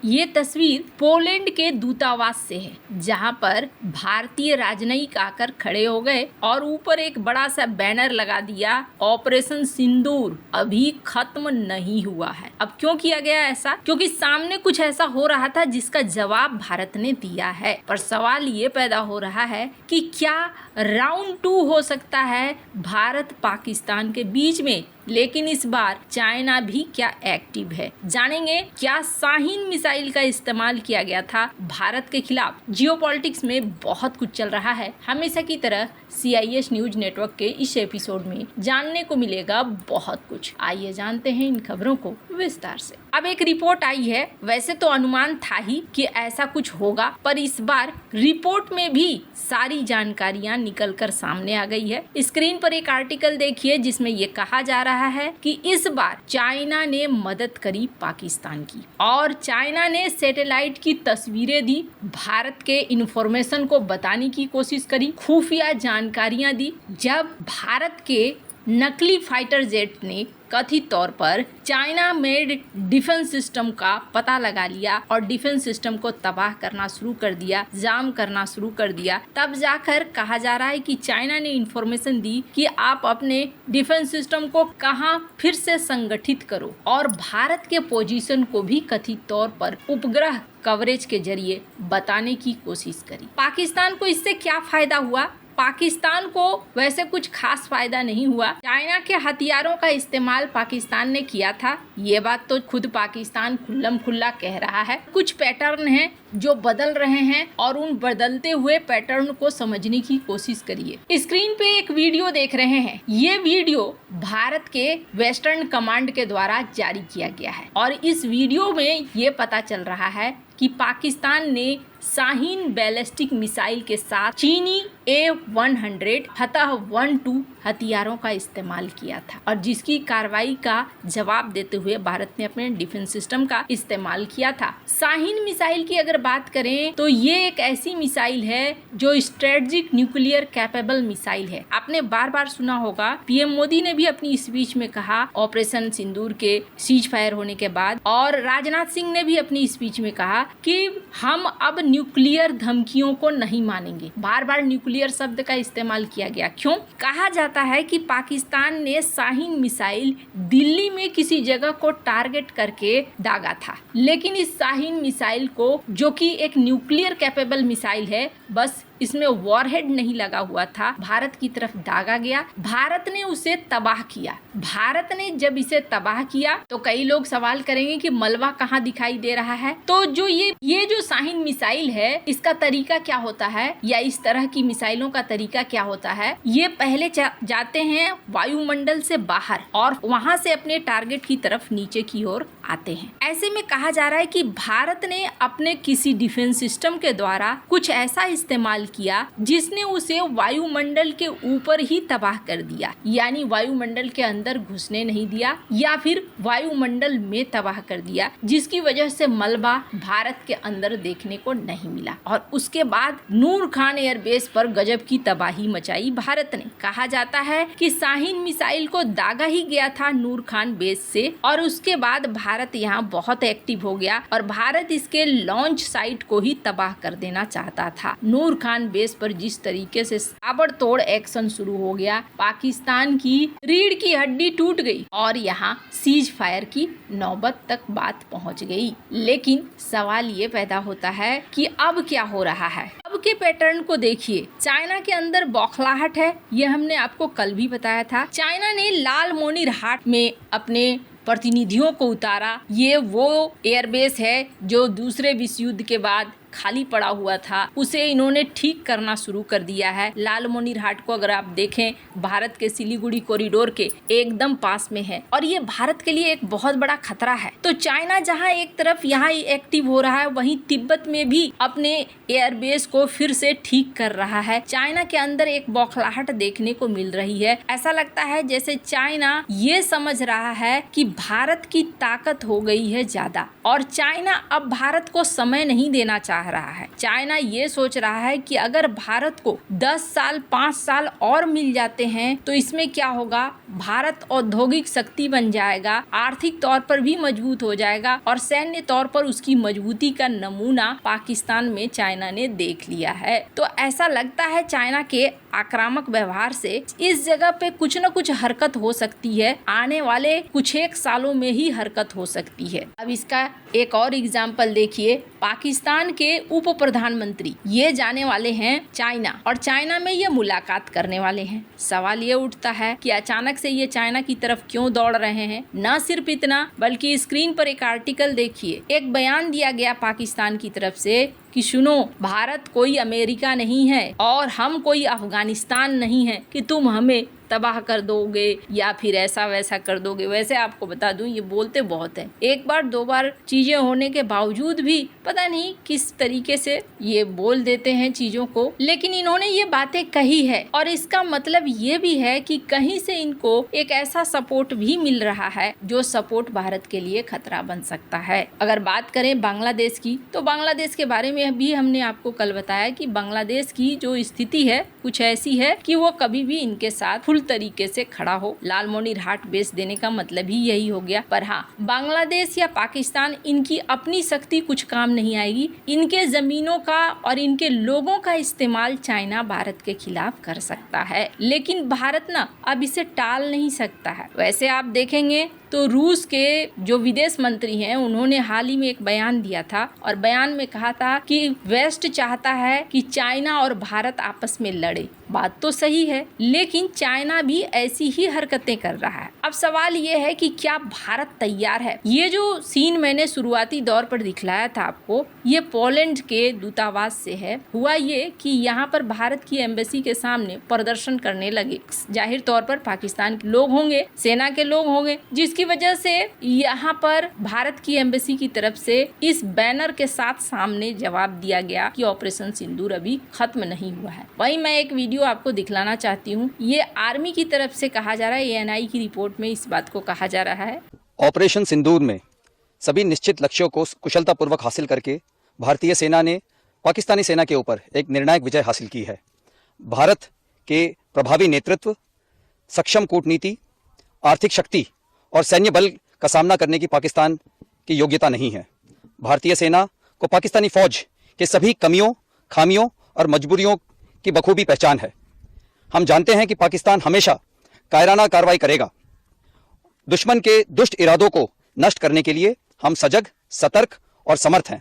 ये तस्वीर पोलैंड के दूतावास से है, जहां पर भारतीय राजनयिक आकर खड़े हो गए और ऊपर एक बड़ा सा बैनर लगा दिया, ऑपरेशन सिंदूर अभी खत्म नहीं हुआ है। अब क्यों किया गया ऐसा? क्योंकि सामने कुछ ऐसा हो रहा था जिसका जवाब भारत ने दिया है। पर सवाल ये पैदा हो रहा है कि क्या राउंड 2 हो सकता है भारत पाकिस्तान के बीच में? लेकिन इस बार चाइना भी क्या एक्टिव है, जानेंगे। क्या शाहीन मिसाइल का इस्तेमाल किया गया था भारत के खिलाफ? जियोपॉलिटिक्स में बहुत कुछ चल रहा है। हमेशा की तरह CIS न्यूज नेटवर्क के इस एपिसोड में जानने को मिलेगा बहुत कुछ। आइए जानते हैं इन खबरों को विस्तार से। अब एक रिपोर्ट आई है, वैसे तो अनुमान था ही कि ऐसा कुछ होगा, पर इस बार रिपोर्ट में भी सारी जानकारियां निकलकर सामने आ गई है। स्क्रीन पर एक आर्टिकल देखिए जिसमें ये कहा जा रहा है कि इस बार चाइना ने मदद करी पाकिस्तान की और चाइना ने सैटेलाइट की तस्वीरें दी, भारत के इंफॉर्मेशन को बताने की कोशिश करी, खुफिया जानकारियां दी। जब भारत के नकली फाइटर जेट ने कथित तौर पर चाइना मेड डिफेंस सिस्टम का पता लगा लिया और डिफेंस सिस्टम को तबाह करना शुरू कर दिया, जाम करना शुरू कर दिया, तब जाकर कहा जा रहा है कि चाइना ने इंफॉर्मेशन दी कि आप अपने डिफेंस सिस्टम को कहां फिर से संगठित करो और भारत के पोजीशन को भी कथित तौर पर उपग्रह कवरेज के जरिए बताने की कोशिश करी। पाकिस्तान को इससे क्या फायदा हुआ? पाकिस्तान को वैसे कुछ खास फायदा नहीं हुआ। चाइना के हथियारों का इस्तेमाल पाकिस्तान ने किया था, ये बात तो खुद पाकिस्तान खुल्लम खुल्ला कह रहा है। कुछ पैटर्न हैं जो बदल रहे हैं और उन बदलते हुए पैटर्न को समझने की कोशिश करिए। स्क्रीन पे एक वीडियो देख रहे हैं, ये वीडियो भारत के वेस्टर्न कमांड के द्वारा जारी किया गया है और इस वीडियो में ये पता चल रहा है कि पाकिस्तान ने शाहीन बैलिस्टिक मिसाइल के साथ चीनी A-100 फतह 1-2 हथियारों का इस्तेमाल किया था और जिसकी कार्रवाई का जवाब देते हुए भारत ने अपने डिफेंस सिस्टम का इस्तेमाल किया था। शाहीन मिसाइल की अगर बात करें तो ये एक ऐसी मिसाइल है जो स्ट्रेटेजिक न्यूक्लियर कैपेबल मिसाइल है। आपने बार बार सुना होगा, PM मोदी ने भी अपनी स्पीच में कहा ऑपरेशन सिंदूर के सीज फायर होने के बाद, और राजनाथ सिंह ने भी अपनी स्पीच में कहा कि हम अब न्यूक्लियर धमकियों को नहीं मानेंगे। बार बार न्यूक्लियर शब्द का इस्तेमाल किया गया। क्यों? कहा जाता है कि पाकिस्तान ने शाहीन मिसाइल दिल्ली में किसी जगह को टारगेट करके दागा था, लेकिन इस शाहीन मिसाइल को, जो कि एक न्यूक्लियर कैपेबल मिसाइल है, बस इसमें वॉरहेड नहीं लगा हुआ था, भारत की तरफ दागा गया। भारत ने उसे तबाह किया। भारत ने जब इसे तबाह किया तो कई लोग सवाल करेंगे कि मलबा कहाँ दिखाई दे रहा है। तो जो ये जो शाहीन मिसाइल है, इसका तरीका क्या होता है या इस तरह की मिसाइलों का तरीका क्या होता है? ये पहले जाते हैं वायुमंडल से बाहर और वहां से अपने टारगेट की तरफ नीचे की ओर आते हैं। ऐसे में कहा जा रहा है कि भारत ने अपने किसी डिफेंस सिस्टम के द्वारा कुछ ऐसा इस्तेमाल किया जिसने उसे वायुमंडल के ऊपर ही तबाह कर दिया, यानी वायुमंडल के अंदर घुसने नहीं दिया या फिर वायुमंडल में तबाह कर दिया, जिसकी वजह से मलबा भारत के अंदर देखने को नहीं मिला। और उसके बाद नूर खान एयरबेस पर गजब की तबाही मचाई भारत ने। कहा जाता है कि शाहीन मिसाइल को दागा ही गया था नूर खान बेस से और उसके बाद भारत यहाँ बहुत एक्टिव हो गया और भारत इसके लॉन्च साइट को ही तबाह कर देना चाहता था। नूर खान बेस पर जिस तरीके से ताबड़तोड़ एक्शन शुरू हो गया, पाकिस्तान की रीढ़ की हड्डी टूट गई और यहाँ सीज फायर की नौबत तक बात पहुँच गई। लेकिन सवाल ये पैदा होता है कि अब क्या हो रहा है? अब के पैटर्न को देखिए। चाइना के अंदर बौखलाहट है, ये हमने आपको कल भी बताया था। चाइना ने लालमोनीरहाट में अपने प्रतिनिधियों को उतारा। ये वो एयरबेस है जो दूसरे विश्व युद्ध के बाद खाली पड़ा हुआ था, उसे इन्होंने ठीक करना शुरू कर दिया है। लालमोनीरहाट को अगर आप देखें, भारत के सिलीगुड़ी कॉरिडोर के एकदम पास में है और ये भारत के लिए एक बहुत बड़ा खतरा है। तो चाइना जहां एक तरफ यहाँ एक्टिव हो रहा है, वहीं तिब्बत में भी अपने एयरबेस को फिर से ठीक कर रहा है। चाइना के अंदर एक बौखलाहट देखने को मिल रही है। ऐसा लगता है जैसे चाइना ये समझ रहा है कि भारत की ताकत हो गई है ज्यादा और चाइना अब भारत को समय नहीं देना चाहता चाह रहा है। चाइना ये सोच रहा है कि अगर भारत को 10 साल 5 साल और मिल जाते हैं तो इसमें क्या होगा, भारत औद्योगिक शक्ति बन जाएगा, आर्थिक तौर पर भी मजबूत हो जाएगा और सैन्य तौर पर उसकी मजबूती का नमूना पाकिस्तान में चाइना ने देख लिया है। तो ऐसा लगता है चाइना के आक्रामक व्यवहार से इस जगह पे कुछ न कुछ हरकत हो सकती है, आने वाले कुछ एक सालों में ही हरकत हो सकती है। अब इसका एक और एग्जाम्पल देखिए, पाकिस्तान के उप प्रधानमंत्री ये जाने वाले हैं चाइना और चाइना में ये मुलाकात करने वाले हैं। सवाल ये उठता है कि अचानक से ये चाइना की तरफ क्यों दौड़ रहे हैं। न सिर्फ इतना बल्कि स्क्रीन पर एक आर्टिकल देखिए, एक बयान दिया गया पाकिस्तान की तरफ से कि सुनो, भारत कोई अमेरिका नहीं है और हम कोई अफगानिस्तान नहीं है कि तुम हमें तबाह कर दोगे या फिर ऐसा वैसा कर दोगे। वैसे आपको बता दूं ये बोलते बहुत हैं, एक बार दो बार चीजें होने के बावजूद भी पता नहीं किस तरीके से ये बोल देते हैं चीजों को, लेकिन इन्होंने ये बातें कही है और इसका मतलब ये भी है कि कहीं से इनको एक ऐसा सपोर्ट भी मिल रहा है जो सपोर्ट भारत के लिए खतरा बन सकता है। अगर बात करें बांग्लादेश की, तो बांग्लादेश के बारे में भी हमने आपको कल बताया कि बांग्लादेश की जो स्थिति है कुछ ऐसी है कि वो कभी भी इनके साथ फुल तरीके से खड़ा हो। लालमोनीरहाट बेस देने का मतलब ही यही हो गया। पर हाँ, बांग्लादेश या पाकिस्तान, इनकी अपनी शक्ति कुछ काम नहीं आएगी। इनके जमीनों का और इनके लोगों का इस्तेमाल चाइना भारत के खिलाफ कर सकता है, लेकिन भारत ना अब इसे टाल नहीं सकता है। वैसे आप देखेंगे तो रूस के जो विदेश मंत्री हैं उन्होंने हाल ही में एक बयान दिया था और बयान में कहा था कि वेस्ट चाहता है कि चाइना और भारत आपस में लड़े। बात तो सही है, लेकिन चाइना भी ऐसी ही हरकतें कर रहा है। अब सवाल ये है कि क्या भारत तैयार है। ये जो सीन मैंने शुरुआती दौर पर दिखलाया था आपको, ये पोलैंड के दूतावास से है। हुआ ये कि यहाँ पर भारत की एम्बेसी के सामने प्रदर्शन करने लगे। जाहिर तौर पर पाकिस्तान के लोग होंगे, सेना के लोग होंगे, जिसकी वजह से यहाँ पर भारत की एम्बेसी की तरफ से इस बैनर के साथ सामने जवाब दिया गया कि ऑपरेशन सिंदूर अभी खत्म नहीं हुआ है। वहीं मैं एक वीडियो आपको दिखलाना चाहती हूँ। ये आर्मी की तरफ से कहा जा रहा है, ANI की रिपोर्ट में इस बात को कहा जा रहा है। ऑपरेशन सिंदूर में सभी निश्चित लक्ष्यों को कुशलतापूर्वक हासिल करके भारतीय सेना ने पाकिस्तानी सेना के ऊपर एक निर्णायक विजय हासिल की है। भारत के प्रभावी नेतृत्व, सक्षम कूटनीति, आर्थिक शक्ति और सैन्य बल का सामना करने की पाकिस्तान की योग्यता नहीं है। भारतीय सेना को पाकिस्तानी फौज के सभी कमियों, खामियों और मजबूरियों की बखूबी पहचान है। हम जानते हैं कि पाकिस्तान हमेशा कायराना कार्रवाई करेगा। दुश्मन के दुष्ट इरादों को नष्ट करने के लिए हम सजग, सतर्क और समर्थ हैं।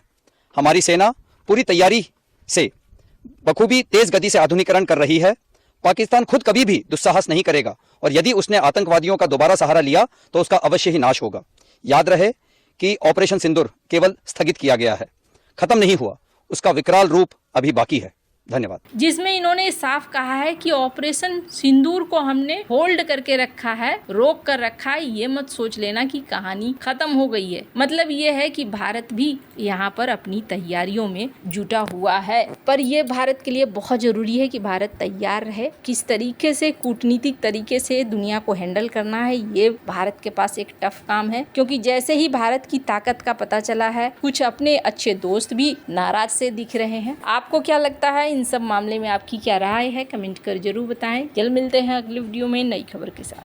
हमारी सेना पूरी तैयारी से बखूबी तेज गति से आधुनिकीकरण कर रही है। पाकिस्तान खुद कभी भी दुस्साहस नहीं करेगा और यदि उसने आतंकवादियों का दोबारा सहारा लिया तो उसका अवश्य ही नाश होगा। याद रहे कि ऑपरेशन सिंदूर केवल स्थगित किया गया है, खत्म नहीं हुआ। उसका विकराल रूप अभी बाकी है। धन्यवाद। जिसमें इन्होंने साफ कहा है कि ऑपरेशन सिंदूर को हमने होल्ड करके रखा है, रोक कर रखा है। ये मत सोच लेना कि कहानी खत्म हो गई है। मतलब ये है कि भारत भी यहाँ पर अपनी तैयारियों में जुटा हुआ है। पर ये भारत के लिए बहुत जरूरी है कि भारत तैयार रहे। किस तरीके से कूटनीतिक तरीके से दुनिया को हैंडल करना है, ये भारत के पास एक टफ काम है। क्योंकि जैसे ही भारत की ताकत का पता चला है, कुछ अपने अच्छे दोस्त भी नाराज से दिख रहे हैं। आपको क्या लगता है इन सब मामले में, आपकी क्या राय है, कमेंट कर जरूर बताएं। जल्द मिलते हैं अगले वीडियो में नई खबर के साथ।